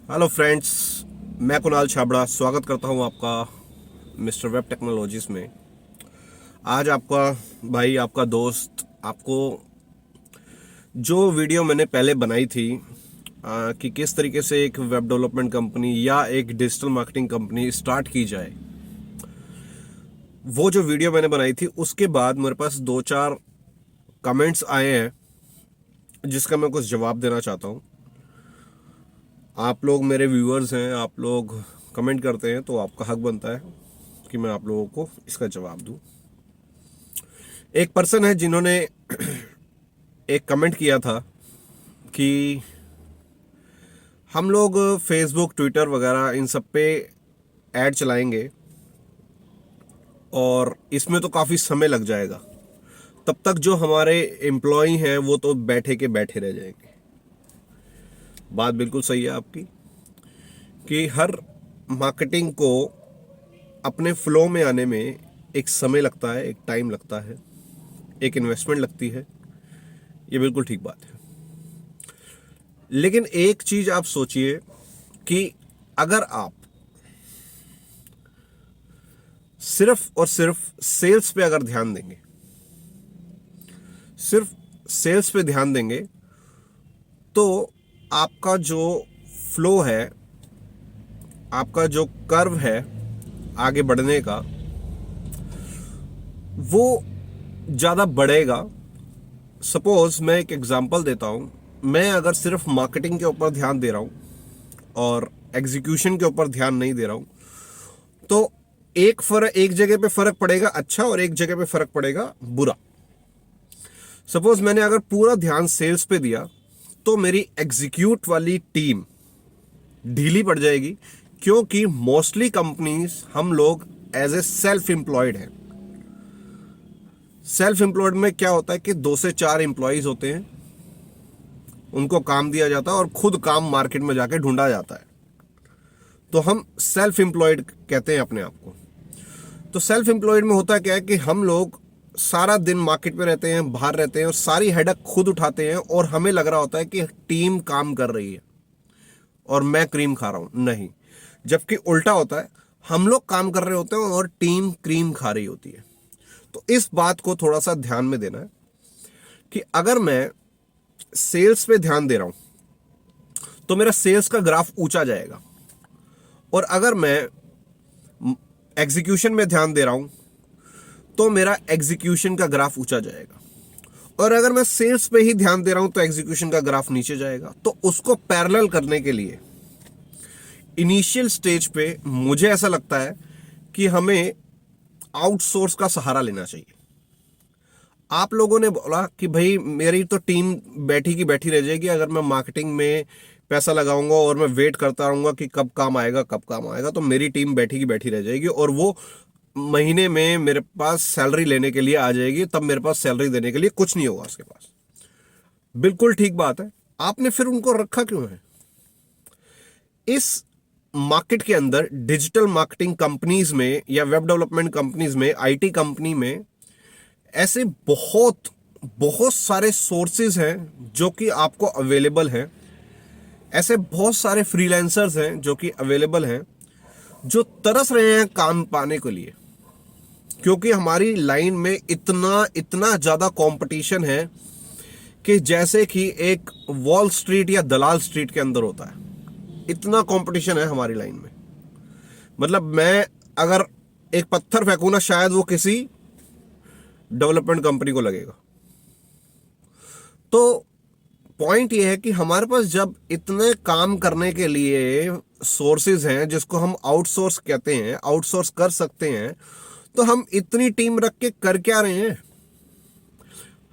Hello friends, मैं कुणाल छाबड़ा स्वागत करता हूं आपका मिस्टर वेब टेक्नोलॉजीज में। आज आपका भाई, आपका दोस्त, आपको जो वीडियो मैंने पहले बनाई थी कि किस तरीके से एक वेब डेवलपमेंट कंपनी या एक डिजिटल मार्केटिंग कंपनी स्टार्ट की जाए, वो जो वीडियो मैंने बनाई थी उसके बाद मेरे पास 2-4 कमेंट्स आए हैं जिसका मैं कुछ जवाब देना चाहता हूं। आप लोग मेरे व्यूअर्स हैं, आप लोग कमेंट करते हैं, तो आपका हक बनता है कि मैं आप लोगों को इसका जवाब दूं। एक पर्सन है जिन्होंने एक कमेंट किया था कि हम लोग फेसबुक, ट्विटर वगैरह इन सब पे ऐड चलाएंगे और इसमें तो काफ़ी समय लग जाएगा, तब तक जो हमारे एम्प्लॉय हैं वो तो बैठे के बैठे रह जाएंगे। बात बिल्कुल सही है आपकी कि हर मार्केटिंग को अपने फ्लो में आने में एक समय लगता है, एक टाइम लगता है, एक इन्वेस्टमेंट लगती है। ये बिल्कुल ठीक बात है। लेकिन एक चीज आप सोचिए कि अगर आप सिर्फ और सिर्फ सेल्स पे अगर ध्यान देंगे, सिर्फ सेल्स पे ध्यान देंगे, तो आपका जो फ्लो है, आपका जो कर्व है आगे बढ़ने का, वो ज़्यादा बढ़ेगा। सपोज मैं एक एग्जांपल देता हूँ। मैं अगर सिर्फ मार्केटिंग के ऊपर ध्यान दे रहा हूँ और एग्जीक्यूशन के ऊपर ध्यान नहीं दे रहा हूँ, तो एक जगह पे फर्क पड़ेगा अच्छा और एक जगह पे फर्क पड़ेगा बुरा। सपोज मैंने अगर पूरा ध्यान सेल्स पे दिया तो मेरी एग्जीक्यूट वाली टीम ढीली पड़ जाएगी, क्योंकि मोस्टली कंपनीज हम लोग एज ए सेल्फ एम्प्लॉयड हैं। सेल्फ एम्प्लॉयड में क्या होता है कि 2 से 4 एम्प्लॉयज होते हैं, उनको काम दिया जाता है और खुद काम मार्केट में जाके ढूंढा जाता है। तो हम सेल्फ एम्प्लॉयड कहते हैं अपने आप को। तो सेल्फ एम्प्लॉयड में होता क्या है कि हम लोग सारा दिन मार्केट में रहते हैं, बाहर रहते हैं और सारी हेडक खुद उठाते हैं, और हमें लग रहा होता है कि टीम काम कर रही है और मैं क्रीम खा रहा हूं। नहीं, जबकि उल्टा होता है, हम लोग काम कर रहे होते हैं और टीम क्रीम खा रही होती है। तो इस बात को थोड़ा सा ध्यान में देना है कि अगर मैं सेल्स पे ध्यान दे रहा हूं तो मेरा सेल्स का ग्राफ ऊंचा जाएगा, और अगर मैं एग्जीक्यूशन में ध्यान दे रहा हूं तो मेरा एग्जीक्यूशन का ग्राफ ऊंचा जाएगा, और अगर मैं सेल्स पे ही ध्यान दे रहा हूं तो एग्जीक्यूशन का ग्राफ नीचे जाएगा। तो उसको पैरेलल करने के लिए इनिशियल स्टेज पे मुझे ऐसा लगता है कि हमें आउटसोर्स का सहारा लेना चाहिए। आप लोगों ने बोला कि भाई मेरी तो टीम बैठी की बैठी रह जाएगी अगर मैं मार्केटिंग में पैसा लगाऊंगा और मैं वेट करता रहूंगा कि कब काम आएगा कब काम आएगा, तो मेरी टीम बैठी की बैठी रह जाएगी और वो महीने में मेरे पास सैलरी लेने के लिए आ जाएगी, तब मेरे पास सैलरी देने के लिए कुछ नहीं होगा उसके पास। बिल्कुल ठीक बात है। आपने फिर उनको रखा क्यों है? इस मार्केट के अंदर डिजिटल मार्केटिंग कंपनीज में या वेब डेवलपमेंट कंपनीज में, आईटी कंपनी में ऐसे बहुत बहुत सारे सोर्सेज हैं जो कि आपको अवेलेबल हैं। ऐसे बहुत सारे फ्रीलांसर्स हैं जो कि अवेलेबल हैं, जो तरस रहे हैं काम पाने के लिए, क्योंकि हमारी लाइन में इतना इतना ज़्यादा कंपटीशन है कि जैसे कि एक वॉल स्ट्रीट या दलाल स्ट्रीट के अंदर होता है, इतना कंपटीशन है हमारी लाइन में। मतलब मैं अगर एक पत्थर फेंकूं ना, शायद वो किसी डेवलपमेंट कंपनी को लगेगा। तो पॉइंट ये है कि हमारे पास जब इतने काम करने के लिए सोर्सेज हैं, जिसको हम आउटसोर्स कहते हैं, आउटसोर्स कर सकते हैं, तो हम इतनी टीम रख के कर क्या रहे हैं?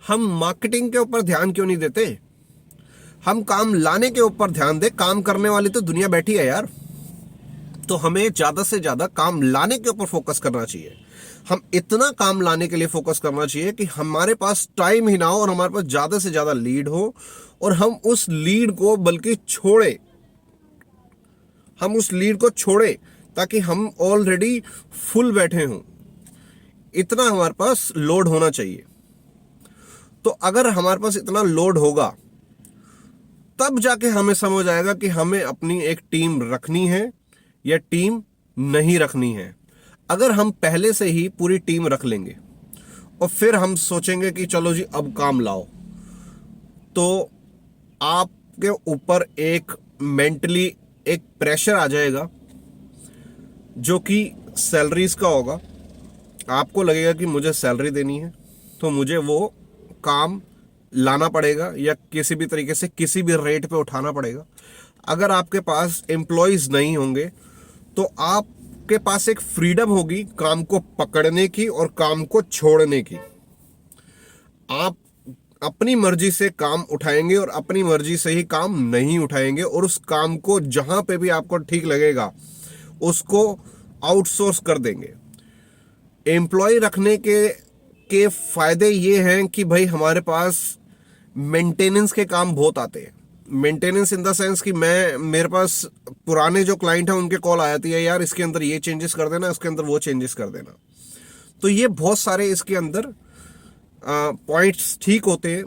हम मार्केटिंग के ऊपर ध्यान क्यों नहीं देते? हम काम लाने के ऊपर ध्यान दे। काम करने वाली तो दुनिया बैठी है यार। तो हमें ज्यादा से ज्यादा काम लाने के ऊपर फोकस करना चाहिए। हम इतना काम लाने के लिए फोकस करना चाहिए कि हमारे पास टाइम ही ना हो और हमारे पास ज्यादा से ज्यादा लीड हो, और हम उस लीड को बल्कि छोड़े, हम उस लीड को छोड़े ताकि हम ऑलरेडी फुल बैठे हों। इतना हमारे पास लोड होना चाहिए। तो अगर हमारे पास इतना लोड होगा तब जाके हमें समझ आएगा कि हमें अपनी एक टीम रखनी है या टीम नहीं रखनी है। अगर हम पहले से ही पूरी टीम रख लेंगे और फिर हम सोचेंगे कि चलो जी अब काम लाओ, तो आपके ऊपर एक मेंटली एक प्रेशर आ जाएगा जो कि सैलरीज का होगा। आपको लगेगा कि मुझे सैलरी देनी है तो मुझे वो काम लाना पड़ेगा या किसी भी तरीके से किसी भी रेट पे उठाना पड़ेगा। अगर आपके पास एम्प्लॉयज नहीं होंगे तो आपके पास एक फ्रीडम होगी काम को पकड़ने की और काम को छोड़ने की। आप अपनी मर्जी से काम उठाएंगे और अपनी मर्जी से ही काम नहीं उठाएंगे, और उस काम को जहां पे भी आपको ठीक लगेगा उसको आउटसोर्स कर देंगे। एम्प्लॉय रखने के फायदे ये हैं कि भाई हमारे पास मेंटेनेंस के काम बहुत आते हैं। मेंटेनेंस इन द सेंस कि मेरे पास पुराने जो क्लाइंट हैं उनके कॉल आ जाती है, यार इसके अंदर ये चेंजेस कर देना, इसके अंदर वो चेंजेस कर देना। तो ये बहुत सारे इसके अंदर पॉइंट्स ठीक होते हैं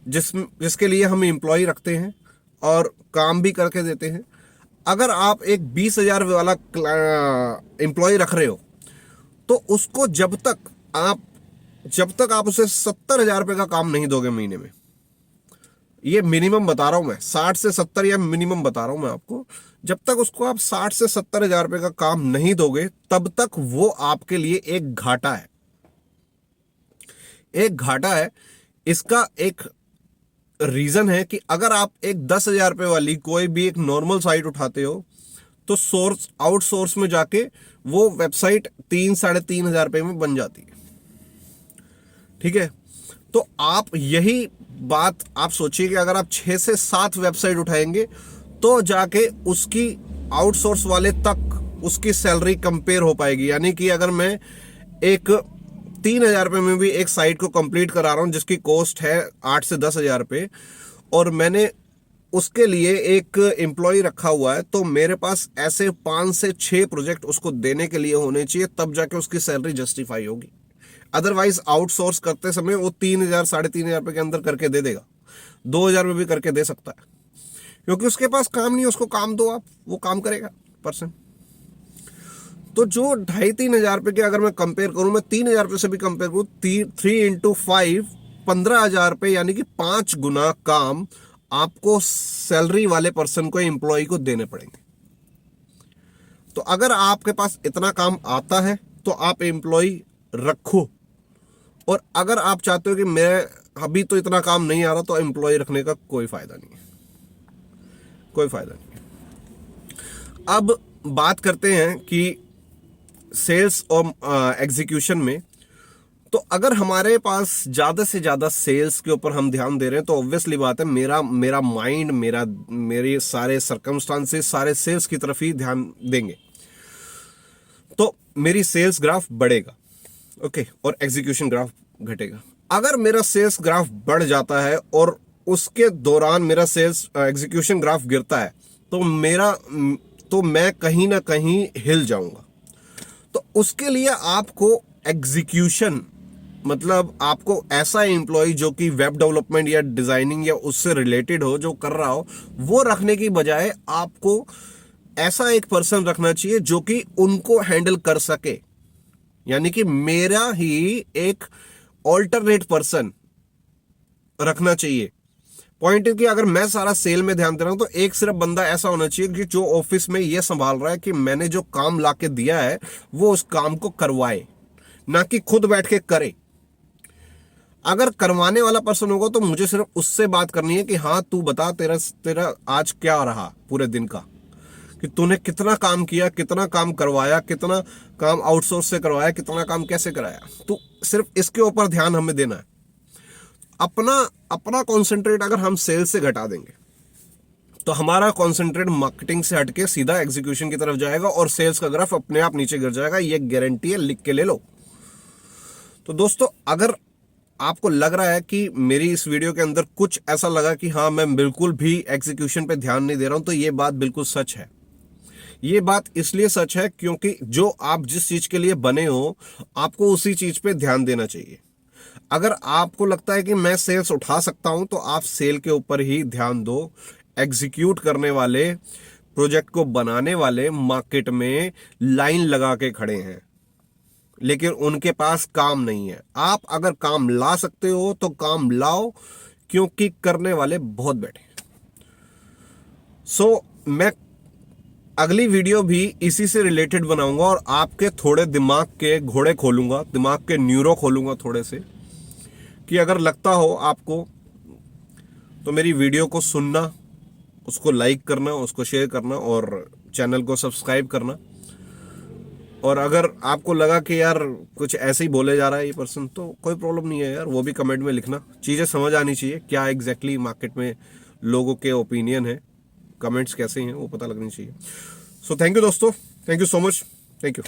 जिसके लिए हम एम्प्लॉय रखते हैं और काम भी करके देते हैं। अगर आप एक 20,000 वाला एम्प्लॉय रख रहे हो तो उसको जब तक आप उसे 70,000 रुपये का काम नहीं दोगे महीने में, ये मिनिमम बता रहा हूं मैं, 60 से 70 या मिनिमम बता रहा हूं मैं आपको, जब तक उसको आप 60 से 70,000 रुपये का काम नहीं दोगे तब तक वो आपके लिए एक घाटा है। एक घाटा है। इसका एक रीजन है कि अगर आप एक 10,000 रुपये वाली कोई भी एक नॉर्मल साइट उठाते हो तो आउटसोर्स में जाके वो वेबसाइट 3-3,500 रुपये में बन जाती है। ठीक है, तो आप यही बात आप सोचिए कि अगर आप 6 से 7 वेबसाइट उठाएंगे तो जाके उसकी आउटसोर्स वाले तक उसकी सैलरी कंपेयर हो पाएगी। यानी कि अगर मैं एक 3,000 रुपये में भी एक साइट को कंप्लीट करा रहा हूं जिसकी कॉस्ट है 8 से 10,000 रुपये, और मैंने उसके लिए एक एम्प्लॉय रखा हुआ है, तो मेरे पास ऐसे 5 से 6 प्रोजेक्ट उसको देने के लिए होने चाहिए, तब जाके उसकी सैलरी जस्टिफाई होगी। अदरवाइज आउटसोर्स करते समय वो 3,000 3,500 रुपये के अंदर करके दे देगा, 2,000 में भी करके दे सकता है, क्योंकि उसके पास काम नहीं, उसको काम दो आप, वो काम करेगा पर्सन। तो जो 2,500-3,000 रुपये के अगर मैं कंपेयर करूं, मैं 3,000 रुपये से भी कंपेयर करूं, 3 × 5 15,000 रुपये, यानी कि 5 गुना काम आपको सैलरी वाले पर्सन को, एम्प्लॉय को देने पड़ेंगे। तो अगर आपके पास इतना काम आता है तो आप एम्प्लॉय रखो, और अगर आप चाहते हो कि मैं अभी तो इतना काम नहीं आ रहा, तो एम्प्लॉय रखने का कोई फायदा नहीं है, कोई फायदा नहीं है। अब बात करते हैं कि सेल्स और एग्जीक्यूशन में, तो अगर हमारे पास ज़्यादा से ज़्यादा सेल्स के ऊपर हम ध्यान दे रहे हैं तो ऑब्वियसली बात है मेरा माइंड, मेरे सारे सर्कमस्टांसेस सारे सेल्स की तरफ ही ध्यान देंगे, तो मेरी सेल्स ग्राफ बढ़ेगा, ओके, और एग्जीक्यूशन ग्राफ घटेगा। अगर मेरा सेल्स ग्राफ बढ़ जाता है और उसके दौरान मेरा सेल्स एग्जीक्यूशन ग्राफ गिरता है तो मैं कहीं ना कहीं हिल जाऊंगा। तो उसके लिए आपको एग्जीक्यूशन, मतलब आपको ऐसा एम्प्लॉय जो कि वेब डेवलपमेंट या डिजाइनिंग या उससे रिलेटेड हो, जो कर रहा हो, वो रखने की बजाय आपको ऐसा एक पर्सन रखना चाहिए जो कि उनको हैंडल कर सके। यानी कि मेरा ही एक ऑल्टरनेट पर्सन रखना चाहिए। पॉइंट है कि अगर मैं सारा सेल में ध्यान दे रहा हूं तो एक सिर्फ बंदा ऐसा होना चाहिए कि जो ऑफिस में ये संभाल रहा है कि मैंने जो काम लाके दिया है वो उस काम को करवाए, ना कि खुद बैठ के करे। अगर करवाने वाला पर्सन होगा तो मुझे सिर्फ उससे बात करनी है कि हाँ तू बता तेरा आज क्या रहा पूरे दिन का, कि तूने कितना काम किया, कितना काम करवाया, कितना काम आउटसोर्स से करवाया, कितना काम कैसे कराया। तो सिर्फ इसके ऊपर ध्यान हमें देना है। अपना कॉन्सेंट्रेट अगर हम सेल्स से घटा देंगे तो हमारा कॉन्सेंट्रेट मार्केटिंग से हटके सीधा एग्जीक्यूशन की तरफ जाएगा और सेल्स का ग्राफ अपने आप नीचे गिर जाएगा। ये गारंटी है, लिख के ले लो। तो दोस्तों, अगर आपको लग रहा है कि मेरी इस वीडियो के अंदर कुछ ऐसा लगा कि हाँ मैं बिल्कुल भी एग्जीक्यूशन पे ध्यान नहीं दे रहा हूं, तो ये बात बिल्कुल सच है। ये बात इसलिए सच है क्योंकि जो आप जिस चीज के लिए बने हो आपको उसी चीज पे ध्यान देना चाहिए। अगर आपको लगता है कि मैं सेल्स उठा सकता हूं तो आप सेल के ऊपर ही ध्यान दो। एग्जीक्यूट करने वाले, प्रोजेक्ट को बनाने वाले मार्केट में लाइन लगा के खड़े हैं, लेकिन उनके पास काम नहीं है। आप अगर काम ला सकते हो तो काम लाओ, क्योंकि करने वाले बहुत बैठे हैं। मैं अगली वीडियो भी इसी से रिलेटेड बनाऊंगा और आपके थोड़े दिमाग के घोड़े खोलूंगा, दिमाग के न्यूरो खोलूंगा थोड़े से, कि अगर लगता हो आपको तो मेरी वीडियो को सुनना, उसको लाइक करना, उसको शेयर करना और चैनल को सब्सक्राइब करना। और अगर आपको लगा कि यार कुछ ऐसे ही बोले जा रहा है ये पर्सन, तो कोई प्रॉब्लम नहीं है यार, वो भी कमेंट में लिखना। चीज़ें समझ आनी चाहिए, क्या एग्जैक्टली मार्केट में लोगों के ओपिनियन है, कमेंट्स कैसे हैं वो पता लगनी चाहिए। सो थैंक यू दोस्तों, thank you so much, thank you.